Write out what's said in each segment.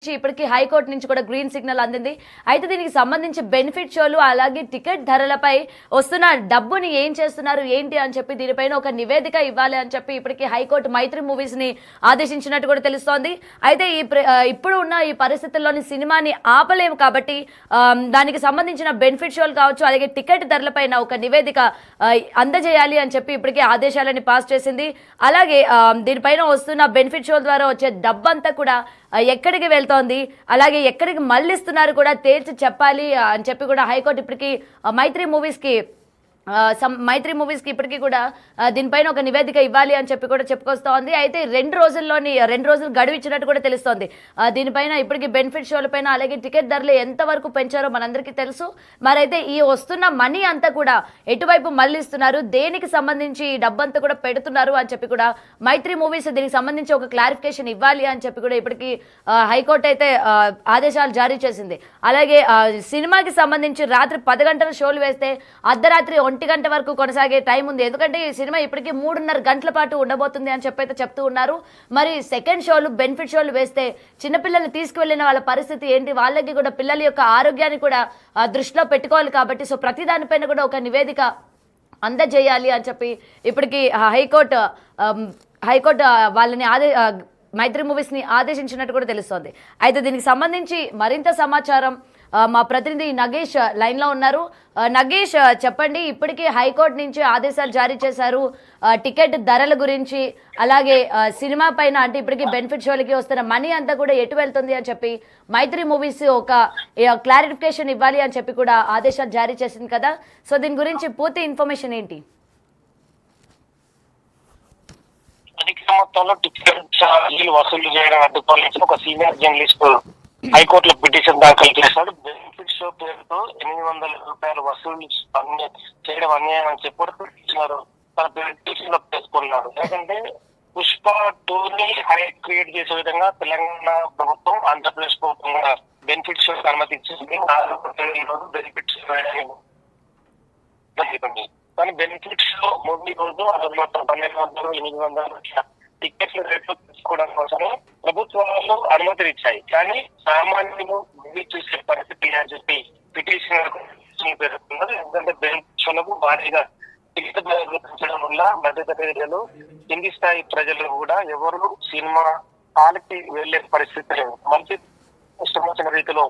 ఇప్పటికీ హైకోర్టు నుంచి కూడా గ్రీన్ సిగ్నల్ అందింది. అయితే దీనికి సంబంధించి బెనిఫిట్ షోలు అలాగే టికెట్ ధరలపై వస్తున్న డబ్బుని ఏం చేస్తున్నారు ఏంటి అని చెప్పి దీనిపైన ఒక నివేదిక ఇవ్వాలి అని చెప్పి ఇప్పటికీ హైకోర్టు మైత్రి మూవీస్ ని ఆదేశించినట్టు కూడా తెలుస్తోంది. అయితే ఇప్పుడు ఉన్న ఈ పరిస్థితుల్లోని సినిమాని ఆపలేము కాబట్టి దానికి సంబంధించిన బెనిఫిట్ షోలు కావచ్చు అలాగే టికెట్ ధరలపైన ఒక నివేదిక అందజేయాలి అని చెప్పి ఇప్పటికే ఆదేశాలని పాస్ చేసింది. అలాగే దీనిపైన వస్తున్న బెనిఫిట్ షోల ద్వారా వచ్చే డబ్బంతా కూడా ఎక్కడికి వెళ్తోంది అలాగే ఎక్కడికి మళ్ళిస్తున్నారు కూడా తేల్చి చెప్పాలి అని చెప్పి కూడా హైకోర్టు ఇప్పటికీ మైత్రి మూవీస్ కి ఇప్పటికీ కూడా దీనిపైన ఒక నివేదిక ఇవ్వాలి అని చెప్పి కూడా చెప్పుకొస్తోంది. అయితే రెండు రోజులు గడువు ఇచ్చినట్టు కూడా తెలుస్తోంది. దీనిపైన ఇప్పటికీ బెనిఫిట్ షోలపైన అలాగే టికెట్ ధరలు ఎంతవరకు పెంచారో మనందరికీ తెలుసు. మరైతే ఈ వస్తున్న మనీ అంతా కూడా ఎటువైపు మళ్ళిస్తున్నారు, దేనికి సంబంధించి ఈ డబ్బంతా కూడా పెడుతున్నారు అని చెప్పి కూడా మైత్రి మూవీస్ దీనికి సంబంధించి ఒక క్లారిఫికేషన్ ఇవ్వాలి అని చెప్పి కూడా ఇప్పటికీ హైకోర్టు అయితే ఆదేశాలు జారీ చేసింది. అలాగే సినిమాకి సంబంధించి రాత్రి 10 గంటల షోలు వేస్తే అర్ధరాత్రి 1 గంట వరకు కొనసాగే టైం ఉంది. ఎందుకంటే ఈ సినిమా ఇప్పటికీ 3.5 గంటల పాటు ఉండబోతుంది అని చెప్పి అయితే చెప్తూ ఉన్నారు. మరి సెకండ్ షోలు బెనిఫిట్ షోలు వేస్తే చిన్నపిల్లల్ని తీసుకువెళ్ళిన వాళ్ళ పరిస్థితి ఏంటి, వాళ్ళకి కూడా పిల్లల యొక్క ఆరోగ్యాన్ని కూడా దృష్టిలో పెట్టుకోవాలి కాబట్టి సో ప్రతి దానిపైన కూడా ఒక నివేదిక అందజేయాలి అని చెప్పి ఇప్పటికీ హైకోర్టు వాళ్ళని మైత్రి మూవీస్ ని ఆదేశించినట్టు కూడా తెలుస్తోంది. అయితే దీనికి సంబంధించి మరింత సమాచారం మా ప్రతినిధి నగేష్ లైన్ లో ఉన్నారు. నగేష్ చెప్పండి, ఇప్పటికీ హైకోర్టు నుంచి ఆదేశాలు జారీ చేశారు టికెట్ ధరల గురించి అలాగే సినిమా పైన అంటే ఇప్పటికీ బెనిఫిట్ షోలకి వస్తున్న మనీ అంతా కూడా ఎటు వెళ్తుంది అని చెప్పి మైత్రి మూవీస్ ఒక క్లారిఫికేషన్ ఇవ్వాలి అని చెప్పి కూడా ఆదేశాలు జారీ చేసింది కదా. సో దీని గురించి పూర్తి ఇన్ఫర్మేషన్ ఏంటి? మొత్తంలో టికెట్ ఛార్జీలు వసూలు చేయడం అడ్డుకోవాలని ఒక సీనియర్ జర్నలిస్ట్ హైకోర్టులో పిటిషన్ దాఖలు చేశాడు. బెనిఫిట్ షో పేరుతో 800 రూపాయలు వసూలు చేయడం అన్యాయం అని చెప్పి పిటిషనర్ తన పిటిషన్ లో పేర్కొన్నాడు. ఎందుకంటే పుష్ప 2ని హైక్ క్రియేట్ చేసే విధంగా తెలంగాణ ప్రభుత్వం ఆంధ్రప్రదేశ్ ప్రభుత్వం కూడా బెనిఫిట్ షో అనుమతించింది. బెనిఫిట్ షో కానీ బెనిఫిట్ షో మూవీ రోజు అది మొత్తం 1200 800 టికెట్ల రేట్లు తెచ్చుకోవడం కోసమే ప్రభుత్వాలు అనుమతులు ఇచ్చాయి. కానీ సామాన్యులు మూవీ చూసే పరిస్థితి అని చెప్పి పిటిషనర్ పేర్కొన్నారు. ఎందుకంటే బెనిఫిట్ షోలకు భారీగా టికెట్ ధరలు పెంచడం వల్ల మధ్యతరగతులు కింది స్థాయి ప్రజలు కూడా ఎవరు సినిమా హాల్కి వెళ్లే పరిస్థితి లేదు. మంచి ఇష్టం వచ్చిన రీతిలో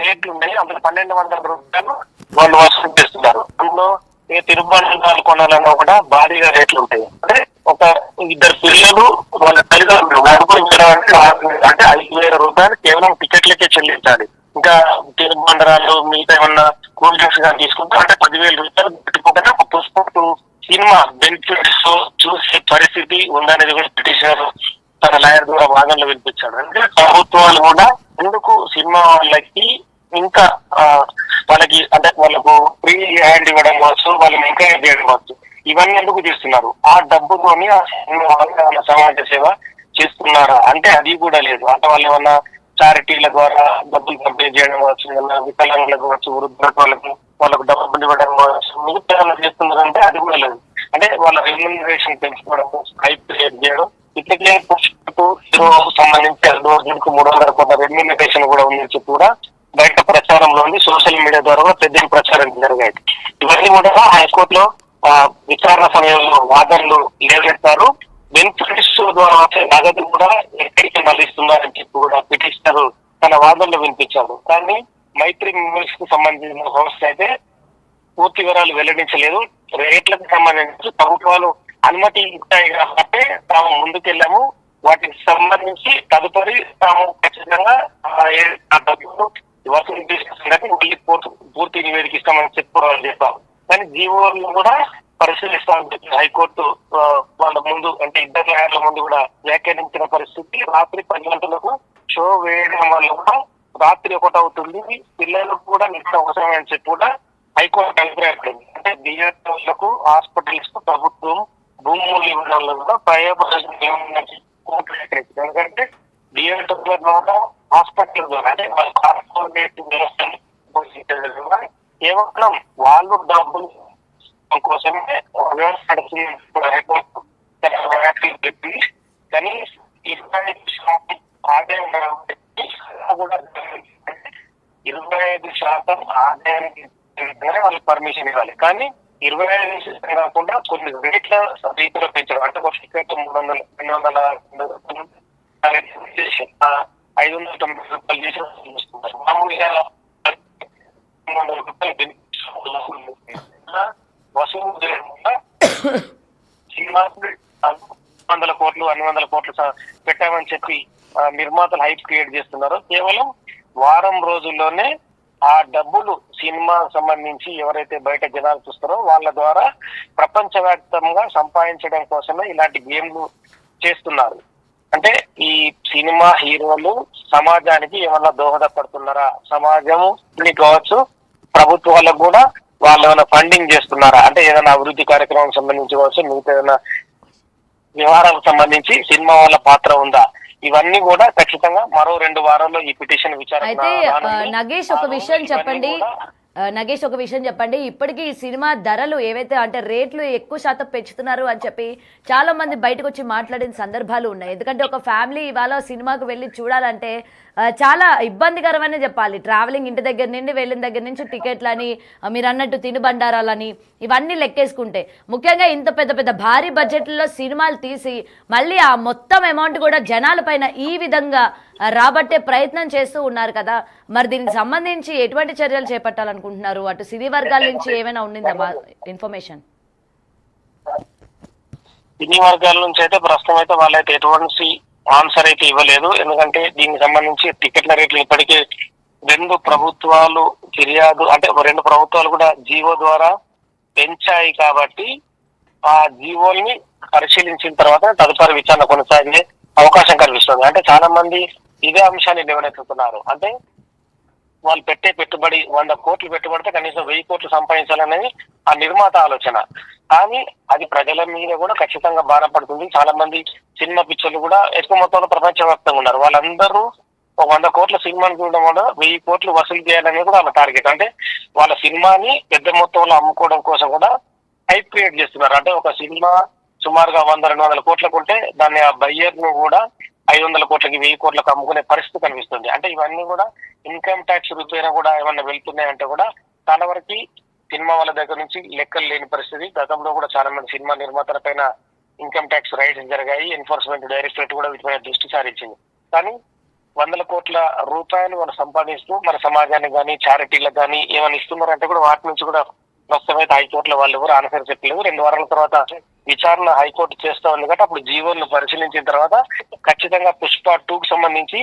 రేట్లు ఉన్నాయి. అందులో 1200 రూపాయలు వాళ్ళు వసూలు చేస్తున్నారు. అందులో ఏ తిరుబండాలు కొనాలన్నా కూడా భారీగా రేట్లు ఉంటాయి. అంటే ఒక 2 పిల్లలు వాళ్ళ తల్లిదండ్రులు అంటే 5,000 రూపాయలు కేవలం టికెట్లకే చెల్లించాలి. ఇంకా తిరుబండరాలు మిగతా ఏమన్నా కూల్ డ్రింక్స్ గా తీసుకుంటే అంటే 10,000 రూపాయలు పెట్టుకుంటే ఒక పుష్ప సినిమా బెనిఫిట్స్ చూసే పరిస్థితి ఉందనేది కూడా పిటిషనర్ తన లాయర్ ద్వారా వాదనలో వినిపించాడు. అంటే ప్రభుత్వాలు కూడా ఎందుకు సినిమా వాళ్ళకి ఇంకా వాళ్ళకి అంటే వాళ్ళకు ఫ్రీ హ్యాండ్ ఇవ్వడం కావచ్చు, వాళ్ళని ఎంకరేజ్ చేయడం కావచ్చు, ఇవన్నీ ఎందుకు చేస్తున్నారు? ఆ డబ్బుతోని ఆ సినిమా వాళ్ళు సమాజ సేవ చేస్తున్నారా అంటే అది కూడా లేదు. అంటే వాళ్ళు ఏమన్నా చారిటీల ద్వారా డబ్బులు పంపిణీ చేయడం కావచ్చు, ఏమన్నా వికలాంగులకు కావచ్చు, వాళ్ళకు డబ్బులు ఇవ్వడం కావచ్చు, మిగతా చేస్తున్నారంటే అది కూడా లేదు. అంటే వాళ్ళ రెమ్యూనరేషన్ పెంచుకోవడం, హైప్ క్రియేట్ చేయడం, ఇప్పటికే సంబంధించి 300 కోట్ల రెమ్యూనరేషన్ కూడా ఉందని చెప్పి కూడా బయట ప్రచారంలో ఉంది. సోషల్ మీడియా ద్వారా పెద్ద ప్రచారం జరిగాయి. ఇవన్నీ కూడా హైకోర్టులో విచారణ సమయంలో వాదనలు లేవెత్తారు. బెనిఫిట్స్ ద్వారా వచ్చే నగదు కూడా ఎక్కడికి మళ్ళిస్తున్నారని చెప్పి కూడా పిటిషనర్ తన వాదనలు వినిపించారు. కానీ మైత్రి మూవీస్ కు సంబంధించిన సంస్థ అయితే పూర్తి వివరాలు వెల్లడించలేదు. రేట్లకు సంబంధించి ప్రభుత్వాలు అనుమతి ఇస్తాయి కాబట్టి తాము ముందుకెళ్ళాము, వాటికి సంబంధించి తదుపరి తాము ఖచ్చితంగా డబ్బులు వసూలు చేసిన మళ్ళీ పూర్తి నివేదిక ఇస్తామని చెప్పాం. కానీ జీవోలు కూడా పరిశీలిస్తామని చెప్పి హైకోర్టు వాళ్ళ ముందు అంటే 2 లాయర్ల ముందు కూడా వ్యాఖ్యానించిన పరిస్థితి. రాత్రి 10 గంటలకు షో వేయడం వల్ల కూడా రాత్రి 1 అవుతుంది, పిల్లలకు కూడా నిద్ర అవసరం అని చెప్పి కూడా హైకోర్టు అభిప్రాయపడింది. అంటే థియేటర్లకు హాస్పిటల్స్ కు ప్రభుత్వం భూములు ఇవ్వడంలో కూడా ప్రయోజనం ఏముందని కోర్టు వ్యాఖ్యానించింది. ఎందుకంటే థియేటర్ల ద్వారా హాస్పిటల్ ద్వారా అంటే వాళ్ళ కార్పొరేట్ వ్యవస్థను కేవలం వాళ్ళు డబ్బులు కోసమే వ్యవస్థ నడుస్తుంది. కానీ ఆదాయం కూడా 25% ఆదాయానికి వాళ్ళకి పర్మిషన్ ఇవ్వాలి. కానీ 25% కాకుండా కొన్ని రేట్ల రీతిలో పెంచడం. అంటే ఒక టికెట్ 300, 200, 590 రూపాయలు చేసి చూస్తున్నారు. మామూలుగా 300 రూపాయలు వసూలు చేయకుండా సినిమాకు 100 కోట్లు 200 కోట్లు పెట్టామని చెప్పి నిర్మాతలు హైప్ క్రియేట్ చేస్తున్నారు. కేవలం వారం రోజుల్లోనే ఆ డబ్బులు సినిమా సంబంధించి ఎవరైతే బయట జనాలు చూస్తారో వాళ్ళ ద్వారా ప్రపంచవ్యాప్తంగా సంపాదించడం కోసమే ఇలాంటి గేమ్లు చేస్తున్నారు. అంటే ఈ సినిమా హీరోలు సమాజానికి ఏమన్నా దోహదపడుతున్నారా, సమాజము కావచ్చు ప్రభుత్వాలకు కూడా వాళ్ళు ఏమైనా ఫండింగ్ చేస్తున్నారా, అంటే ఏదైనా అభివృద్ధి కార్యక్రమం సంబంధించి కావచ్చు, మిగతా ఏదైనా వ్యవహారాలకు సంబంధించి సినిమా వాళ్ళ పాత్ర ఉందా, ఇవన్నీ కూడా ఖచ్చితంగా మరో 2 వారాల్లో ఈ పిటిషన్ విచారణ. అయితే నగేష్ ఒక విషయం చెప్పండి, ఇప్పటికీ ఈ సినిమా ధరలు ఏవైతే అంటే రేట్లు ఎక్కువ శాతం పెంచుతున్నారు అని చెప్పి చాలా మంది బయటకు వచ్చి మాట్లాడిన సందర్భాలు ఉన్నాయి. ఎందుకంటే ఒక ఫ్యామిలీ ఇవాళ సినిమాకు వెళ్ళి చూడాలంటే చాలా ఇబ్బందికరమనే చెప్పాలి. ట్రావెలింగ్ ఇంటి దగ్గర నుండి వెళ్ళిన దగ్గర నుంచి టికెట్లని, మీరు అన్నట్టు తినుబండారాలని, ఇవన్నీ లెక్కేసుకుంటే ముఖ్యంగా ఇంత పెద్ద పెద్ద భారీ బడ్జెట్లలో సినిమాలు తీసి మళ్ళీ ఆ మొత్తం అమౌంట్ కూడా జనాల పైన ఈ విధంగా రాబట్టే ప్రయత్నం చేస్తూ ఉన్నారు కదా. మరి దీనికి సంబంధించి ఎటువంటి చర్యలు చేపట్టాలనుకుంటున్నారు? అటు సినీ వర్గాల నుంచి ఏమైనా ఉండిందా ఇన్ఫర్మేషన్? సినీ వర్గాల నుంచి అయితే ప్రస్తుతం అయితే వాళ్ళైతే ఎటువంటి ఆన్సర్ అయితే ఇవ్వలేదు. ఎందుకంటే దీనికి సంబంధించి టికెట్ల రేట్లు ఇప్పటికే 2 ప్రభుత్వాలు ఫిర్యాదు, అంటే 2 ప్రభుత్వాలు కూడా జీవో ద్వారా పెంచాయి. కాబట్టి ఆ జీవోల్ని పరిశీలించిన తర్వాత తదుపరి విచారణ కొనసాగే అవకాశం కనిపిస్తుంది. అంటే చాలా మంది ఇదే అంశాన్ని లేవనెత్తుతున్నారు. అంటే వాళ్ళు పెట్టే పెట్టుబడి 100 కోట్లు పెట్టుబడితే కనీసం 1000 కోట్లు సంపాదించాలనేది ఆ నిర్మాత ఆలోచన. కానీ అది ప్రజల మీద కూడా ఖచ్చితంగా భారం పడుతుంది. చాలా మంది సినిమా పిక్చర్లు కూడా ఎక్కువ మొత్తంలో ప్రపంచవ్యాప్తంగా ఉన్నారు. వాళ్ళందరూ 100 కోట్ల సినిమాని చూడడం వల్ల 1000 కోట్లు వసూలు చేయాలనేది కూడా వాళ్ళ టార్గెట్. అంటే వాళ్ళ సినిమాని పెద్ద మొత్తంలో అమ్ముకోవడం కోసం కూడా హైప్ క్రియేట్ చేస్తున్నారు. అంటే ఒక సినిమా సుమారుగా 100-200 కోట్లకు ఉంటే దాన్ని ఆ బయ్యర్ ను కూడా 500 కోట్లకి 1000 కోట్లకు అమ్ముకునే పరిస్థితి కనిపిస్తుంది. అంటే ఇవన్నీ కూడా ఇన్కమ్ ట్యాక్స్ రూపేనా కూడా ఏమన్నా వెళ్తున్నాయంటే కూడా చాలా వరకు సినిమా వాళ్ళ దగ్గర నుంచి లెక్కలు లేని పరిస్థితి. గతంలో కూడా చాలా మంది సినిమా నిర్మాతల పైన ఇన్కమ్ ట్యాక్స్ రైడ్స్ జరిగాయి. ఎన్ఫోర్స్మెంట్ డైరెక్టరేట్ కూడా వీటిపైన దృష్టి సారించింది. కానీ 100 కోట్ల రూపాయలు వాళ్ళు సంపాదిస్తూ మన సమాజానికి కానీ చారిటీలకు కానీ ఏమైనా ఇస్తున్నారంటే కూడా వాటి నుంచి కూడా ప్రస్తుతమైతే హైకోర్టులో వాళ్ళు ఎవరు ఆన్సర్ చెప్పలేదు. 2 వారాల తర్వాత విచారణ హైకోర్టు చేస్తా ఉంది కాబట్టి అప్పుడు జీవోలను పరిశీలించిన తర్వాత ఖచ్చితంగా పుష్ప 2కు సంబంధించి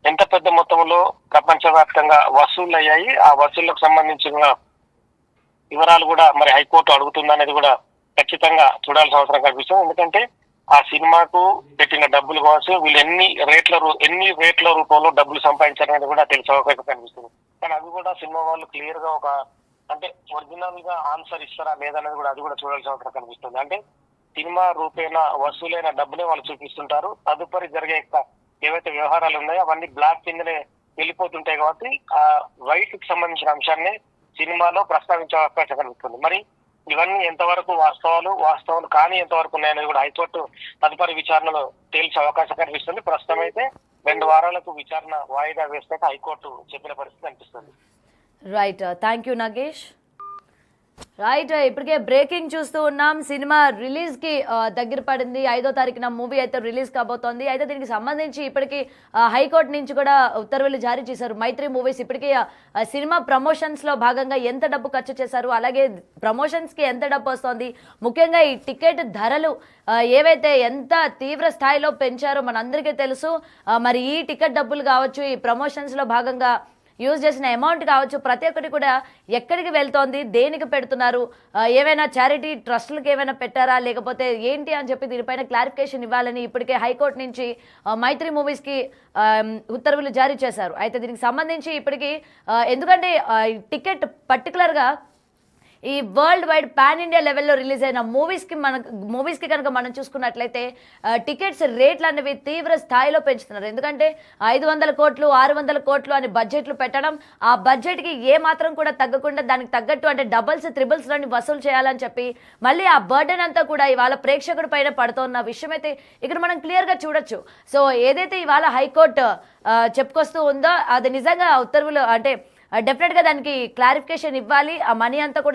ఎంత పెద్ద మొత్తంలో ప్రపంచవ్యాప్తంగా వసూళ్లు అయ్యాయి, ఆ వసూళ్లకు సంబంధించిన వివరాలు కూడా మరి హైకోర్టు అడుగుతుందా అనేది కూడా ఖచ్చితంగా చూడాల్సిన అవసరం కనిపిస్తుంది. ఎందుకంటే ఆ సినిమాకు పెట్టిన డబ్బులు కావచ్చు, వీళ్ళు ఎన్ని రేట్ల రూపంలో డబ్బులు సంపాదించారనేది కూడా తెలిసే అవకాశం కనిపిస్తుంది. కానీ అది కూడా సినిమా వాళ్ళు క్లియర్ గా అంటే ఒరిజినల్ గా ఆన్సర్ ఇస్తారా లేదనేది కూడా అది కూడా చూడాల్సిన అవసరం కనిపిస్తుంది. అంటే సినిమా రూపేణా వసూలైన డబ్బునే వాళ్ళు చూపిస్తుంటారు. తదుపరి జరిగే ఏవైతే వ్యవహారాలు ఉన్నాయో అవన్నీ బ్లాక్ కిందనే వెళ్ళిపోతుంటాయి. కాబట్టి ఆ వైట్ కి సంబంధించిన అంశాన్ని సినిమాలో ప్రస్తావించే అవకాశం కనిపిస్తుంది. మరి ఇవన్నీ ఎంతవరకు వాస్తవాలు కానీ ఎంతవరకు ఉన్నాయనేది కూడా హైకోర్టు తదుపరి విచారణలో తేల్చే అవకాశం కనిపిస్తుంది. ప్రస్తుతం అయితే 2 వారాలకు విచారణ వాయిదా వేస్తే హైకోర్టు చెప్పిన పరిస్థితి కనిపిస్తుంది. Right, thank you Nagesh. Right, ఇప్పటికే బ్రేకింగ్ చూస్తూ ఉన్నాం. సినిమా రిలీజ్ కి దగ్గర పడింది. 5వ తారీఖున మూవీ అయితే రిలీజ్ కాబోతోంది. అయితే దీనికి సంబంధించి ఇప్పటికీ హైకోర్టు నుంచి కూడా ఉత్తర్వులు జారీ చేశారు. మైత్రి మూవీస్ ఇప్పటికీ సినిమా ప్రమోషన్స్ లో భాగంగా ఎంత డబ్బు ఖర్చు చేశారు, అలాగే ప్రమోషన్స్ కి ఎంత డబ్బు వస్తోంది, ముఖ్యంగా ఈ టికెట్ ధరలు ఏవైతే ఎంత తీవ్ర స్థాయిలో పెంచారో మనందరికీ తెలుసు. మరి ఈ టికెట్ డబ్బులు కావచ్చు, ఈ ప్రమోషన్స్ లో భాగంగా యూజ్ చేసిన అమౌంట్ కావచ్చు, ప్రతి ఒక్కటి కూడా ఎక్కడికి వెళ్తోంది, దేనికి పెడుతున్నారు, ఏవైనా చారిటీ ట్రస్టులకు ఏమైనా పెట్టారా లేకపోతే ఏంటి అని చెప్పి దీనిపైన క్లారిఫికేషన్ ఇవ్వాలని ఇప్పటికే హైకోర్టు నుంచి మైత్రి మూవీస్కి ఉత్తర్వులు జారీ చేశారు. అయితే దీనికి సంబంధించి ఇప్పటికీ ఎందుకంటే టికెట్ పర్టికులర్గా ఈ వరల్డ్ వైడ్ పాన్ ఇండియా లెవెల్లో రిలీజ్ అయిన మూవీస్కి కనుక మనం చూసుకున్నట్లయితే టికెట్స్ రేట్లు అనేవి తీవ్ర స్థాయిలో పెంచుతున్నారు. ఎందుకంటే 500 కోట్లు 600 కోట్లు అని బడ్జెట్లు పెట్టడం, ఆ బడ్జెట్కి ఏ మాత్రం కూడా తగ్గకుండా దానికి తగ్గట్టు అంటే డబల్స్ త్రిబుల్స్ లోని వసూలు చేయాలని చెప్పి మళ్ళీ ఆ బర్డెన్ అంతా కూడా ఇవాళ ప్రేక్షకుడి పైన పడుతున్న విషయం అయితే ఇక్కడ మనం క్లియర్గా చూడొచ్చు. సో ఏదైతే ఇవాళ హైకోర్టు చెప్పుకొస్తూ ఉందో అది నిజంగా ఉత్తర్వులు అంటే డెఫినెట్గా దానికి క్లారిఫికేషన్ ఇవ్వాలి. ఆ మనీ అంతా కూడా